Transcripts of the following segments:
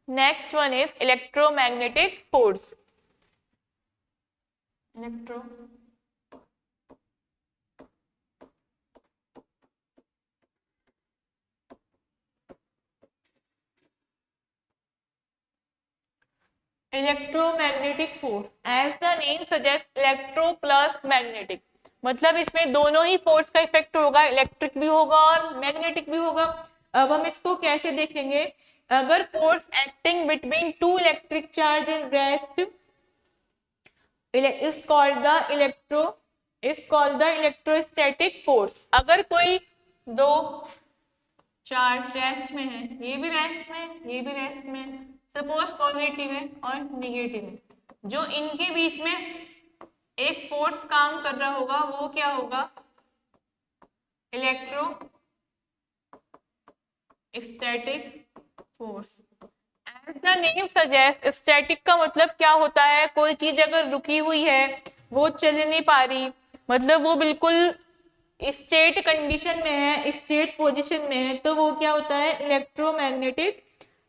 Next one is electromagnetic force. Electro electromagnetic force, as the name suggest, electro plus magnetic, मतलब इसमें दोनों ही force का effect होगा, इलेक्ट्रिक भी होगा और मैग्नेटिक भी होगा। अब हम इसको कैसे देखेंगे? अगर force acting between two electric charge in rest is called the electrostatic force। अगर कोई दो चार्ज रेस्ट में है, ये भी रेस्ट में, ये भी रेस्ट में, सपोज पॉजिटिव है और निगेटिव है, जो इनके बीच में एक फोर्स काम कर रहा होगा वो क्या होगा? Electrostatic force. As the name suggest, static का मतलब क्या होता है? कोई चीज अगर रुकी हुई है, वो चल नहीं पा रही, मतलब वो बिल्कुल स्टेट कंडीशन में है, स्टेट पोजीशन में है, तो वो क्या होता है?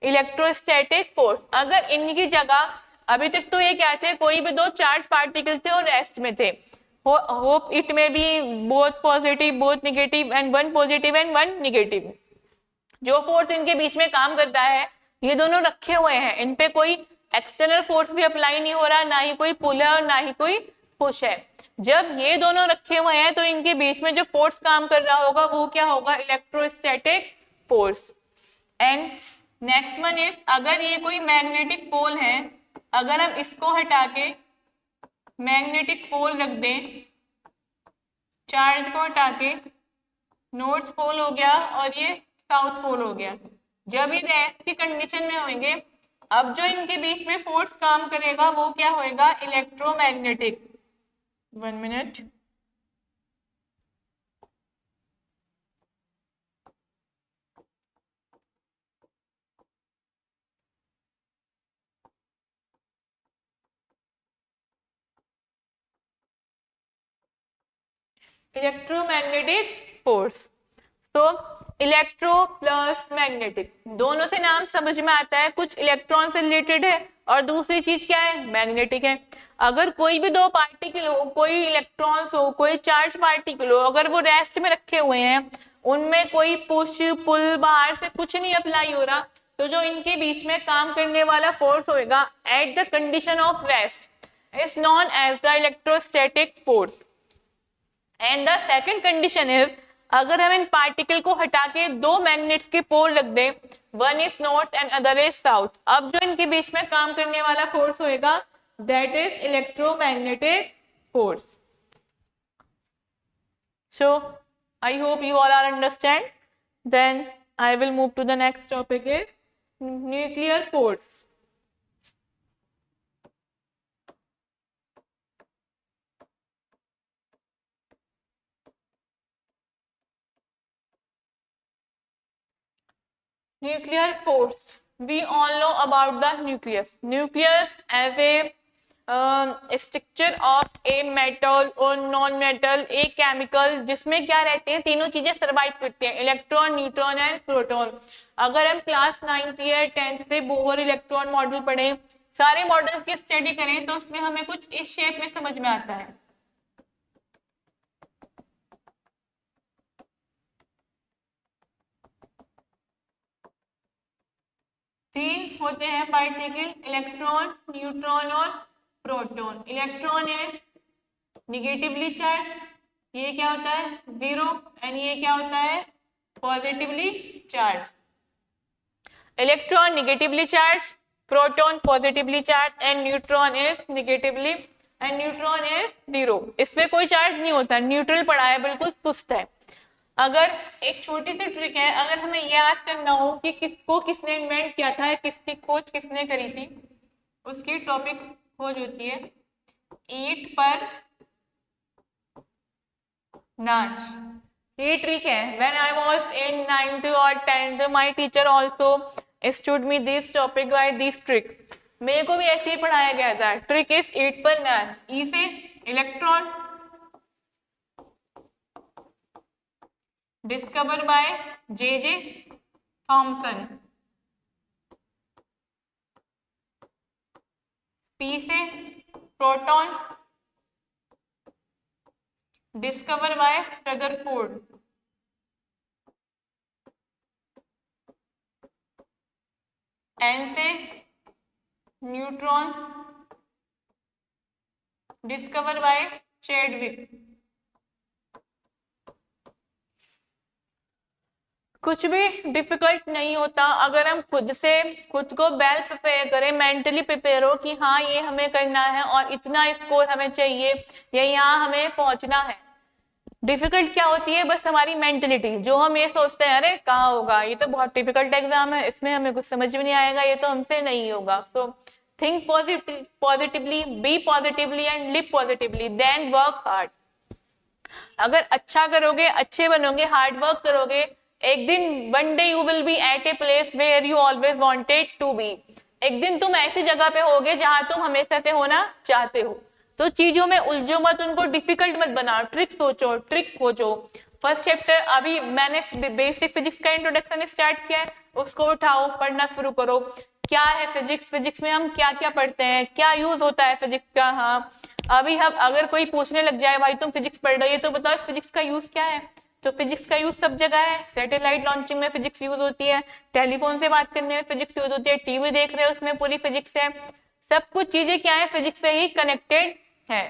Electrostatic force. अगर इनकी जगह, अभी तक तो ये क्या थे? कोई भी दो चार्ज पार्टिकल थे और रेस्ट में थे। Hope it may be both positive both negative and one positive and one negative. जो फोर्स इनके बीच में काम करता है, ये दोनों रखे हुए हैं, इन पे कोई एक्सटर्नल फोर्स भी अप्लाई नहीं हो रहा, ना ही कोई पुल है और ना ही कोई पुश है। जब ये दोनों रखे हुए हैं तो इनके बीच में जो फोर्स काम कर रहा होगा वो क्या होगा? Electrostatic force. And next one is, अगर ये कोई मैग्नेटिक पोल है, अगर हम इसको हटा के मैग्नेटिक पोल रख दें, चार्ज को हटा के, नॉर्थ पोल हो गया और ये साउथ पोल हो गया, जब ये रेस्ट की कंडीशन में होंगे, अब जो इनके बीच में फोर्स काम करेगा वो क्या होएगा? इलेक्ट्रोमैग्नेटिक। 1 मिनट। इलेक्ट्रोमैग्नेटिक फोर्स, तो इलेक्ट्रो प्लस मैग्नेटिक, दोनों से नाम समझ में आता है, कुछ इलेक्ट्रॉन से रिलेटेड है और दूसरी चीज क्या है? मैग्नेटिक है। अगर कोई भी दो पार्टिकल हो, कोई इलेक्ट्रॉन्स हो, कोई चार्ज पार्टिकल हो, अगर वो रेस्ट में रखे हुए हैं, उनमें कोई पुश पुल बाहर से कुछ नहीं अप्लाई हो रहा, तो जो इनके बीच में काम करने वाला फोर्स होएगा at the condition of rest is known as the electrostatic force. And the second condition is, अगर हम इन पार्टिकल को हटा के दो मैग्नेट्स के पोल रख दें, one is north and other is south, अब जो इनके बीच में काम करने वाला फोर्स होएगा that is electromagnetic force. So I hope you all are understand. Then I will move to the next topic is nuclear force. Nuclear force. We all know about the nucleus. Nucleus as a structure of a metal और non metal, a chemical, जिसमें क्या रहते हैं? तीनों चीजें survive करती हैं, electron, neutron and proton. अगर हम क्लास 9th या 10th से बोहर इलेक्ट्रॉन मॉडल पढ़ें, सारे मॉडल की स्टडी करें, तो उसमें हमें कुछ इस शेप में समझ में आता है। तीन होते हैं पार्टिकल, इलेक्ट्रॉन, न्यूट्रॉन और proton. Electron is negatively charge, ये क्या होता है? जीरो, एंड ये क्या होता है? Positively charge. Electron negatively charge, proton positively charge and neutron is negatively and neutron is zero. इसमें कोई चार्ज नहीं होता, न्यूट्रल पड़ा है, बिल्कुल सुस्त है। अगर एक छोटी सी ट्रिक है, अगर हमें याद करना हो कि किसको किसने इन्वेंट किया था, किसकी खोज किसने करी थी, उसकी टॉपिक खोज होती है ईट पर नाच। ये ट्रिक है। When I was in 9th और 10th my teacher also stood me this topic by this trick. मेरे को भी ऐसे ही पढ़ाया गया था। ट्रिक इज ईट पर नाच। ई से electron, discover by J J Thomson. P से proton discover by Rutherford, N से न्यूट्रॉन डिस्कवर बाय चैडविक। कुछ भी डिफिकल्ट नहीं होता अगर हम खुद को वेल प्रिपेयर करें, मेंटली प्रिपेयर हो कि हाँ ये हमें करना है और इतना स्कोर हमें चाहिए या यहाँ हमें पहुंचना है। डिफिकल्ट क्या होती है, बस हमारी मेंटलिटी, जो हम ये सोचते हैं अरे कहाँ होगा, ये तो बहुत डिफिकल्ट एग्जाम है, इसमें हमें कुछ समझ में नहीं आएगा, ये तो हमसे नहीं होगा। So think positively, be positively and live positively, then work hard. अगर अच्छा करोगे, अच्छे बनोगे, हार्ड वर्क करोगे, एक दिन one day you will be at a place where you always wanted to be. एक दिन तुम ऐसी जगह पे होगे जहां तुम हमेशा से होना चाहते हो। तो चीजों में उलझो मत, उनको डिफिकल्ट मत बनाओ, ट्रिक सोचो, ट्रिक खोजो। फर्स्ट चैप्टर अभी मैंने बेसिक फिजिक्स का इंट्रोडक्शन स्टार्ट किया है, उसको उठाओ, पढ़ना शुरू करो। क्या है फिजिक्स, फिजिक्स में हम क्या क्या पढ़ते हैं, क्या यूज होता है फिजिक्स का। हाँ अभी हम अगर कोई पूछने लग जाए भाई तुम फिजिक्स पढ़ रहे हो तो बताओ फिजिक्स का यूज क्या है, तो फिजिक्स का यूज सब जगह है। सैटेलाइट लॉन्चिंग में फिजिक्स यूज होती है, टेलीफोन से बात करने में फिजिक्स यूज होती है, टीवी देख रहे हो उसमें पूरी फिजिक्स है। सब कुछ चीजें क्या है, फिजिक्स से ही कनेक्टेड है।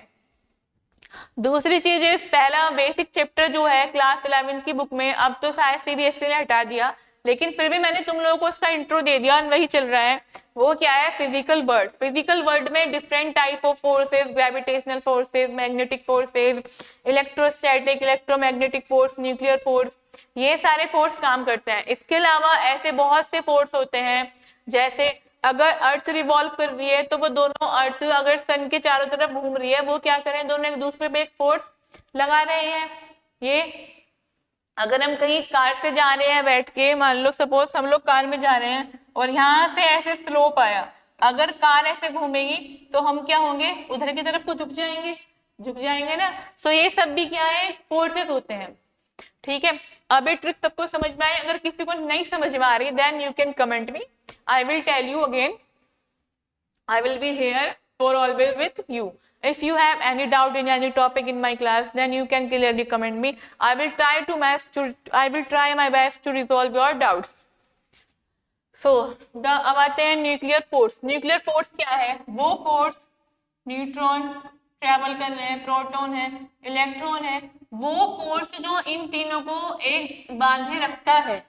दूसरी चीज है, पहला बेसिक चैप्टर जो है क्लास 11 की बुक में, अब तो शायद सीबीएसई ने हटा दिया, लेकिन फिर भी मैंने तुम लोगों को उसका इंट्रो दे दिया, वही चल रहा है। वो क्या है, फिजिकल वर्ल्ड। फिजिकल वर्ल्ड में different type of forces, gravitational forces, magnetic forces, electrostatic, electromagnetic force, nuclear force, ये सारे फोर्स काम करते हैं। इसके अलावा ऐसे बहुत से फोर्स होते हैं, जैसे अगर अर्थ रिवॉल्व कर रही है तो वो दोनों, अर्थ अगर सन के चारों तरफ घूम रही है, वो क्या करें, दोनों एक दूसरे पे एक फोर्स लगा रहे हैं। ये अगर हम कहीं कार से जा रहे हैं बैठ के, मान लो सपोज हम लोग कार में जा रहे हैं और यहाँ से ऐसे स्लोप आया, अगर कार ऐसे घूमेगी तो हम क्या होंगे, उधर की तरफ को झुक जाएंगे ना। तो ये सब भी क्या है, फोर्सेस होते हैं। ठीक है, अब ये ट्रिक सबको समझ में आए। अगर किसी को नहीं समझ में आ रही then you can comment me, I will tell you again. I will be here for always with you. If you have any doubt in any topic in my class, then you can clearly comment me. I will try my best to resolve your doubts. So, अब आते हैं nuclear force. Nuclear force क्या है? वो force, neutron travel कर रहे हैं, proton है, इलेक्ट्रॉन है, वो फोर्स जो इन तीनों को एक बांधे रखता है।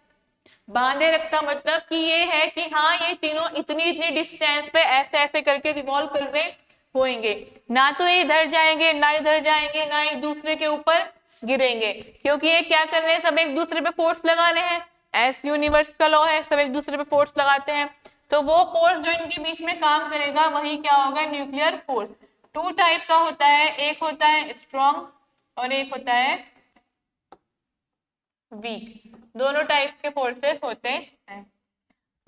बांधे रखता मतलब कि ये है कि हाँ ये तीनों इतनी डिस्टेंस पे ऐसे ऐसे करके रिवॉल्व कर रहे होंगे, ना तो ये इधर जाएंगे ना इधर जाएंगे, ना एक दूसरे के ऊपर गिरेंगे, क्योंकि ये क्या कर रहे हैं, सब एक दूसरे पे फोर्स लगा रहे हैं। एस यूनिवर्स का लॉ है, सब एक दूसरे पे फोर्स लगाते हैं। तो वो फोर्स जो इनके बीच में काम करेगा वही क्या होगा, न्यूक्लियर फोर्स। टू टाइप का होता है, एक होता है स्ट्रॉन्ग और एक होता है वीक, दोनों टाइप के फोर्सेस होते हैं।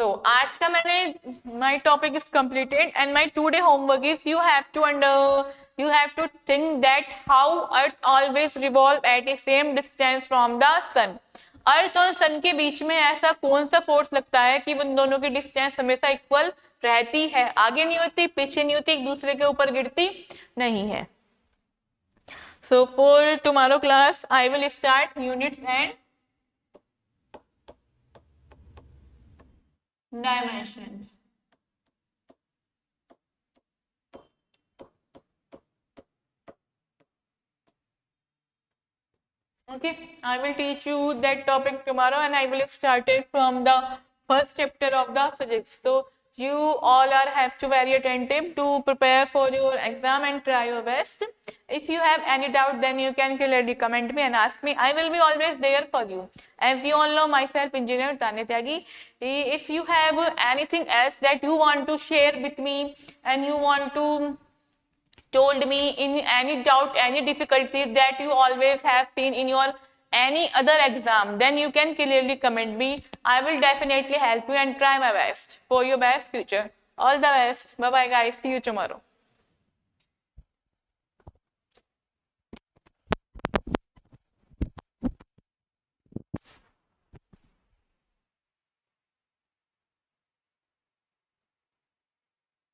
तो आज का मैंने my topic is completed and my today homework is you have to think that how earth always revolve at a same distance from the sun. Earth और सन के बीच में ऐसा कौन सा फोर्स लगता है कि उन दोनों की डिस्टेंस हमेशा इक्वल रहती है, आगे नहीं होती, पीछे नहीं होती, एक दूसरे के ऊपर गिरती नहीं है। So for tomorrow class I will start units and dimensions. Okay, I will teach you that topic tomorrow and I will start it from the first chapter of the physics. So you all have to very attentive to prepare for your exam and try your best. If you have any doubt, then you can clearly comment me and ask me. I will be always there for you. As you all know, myself, Engineer Tanya Tyagi. If you have anything else that you want to share with me and you want to told me in any doubt, any difficulties that you always have seen in your any other exam, then you can clearly comment me. I will definitely help you and try my best for your best future. All the best. Bye bye guys. See you tomorrow.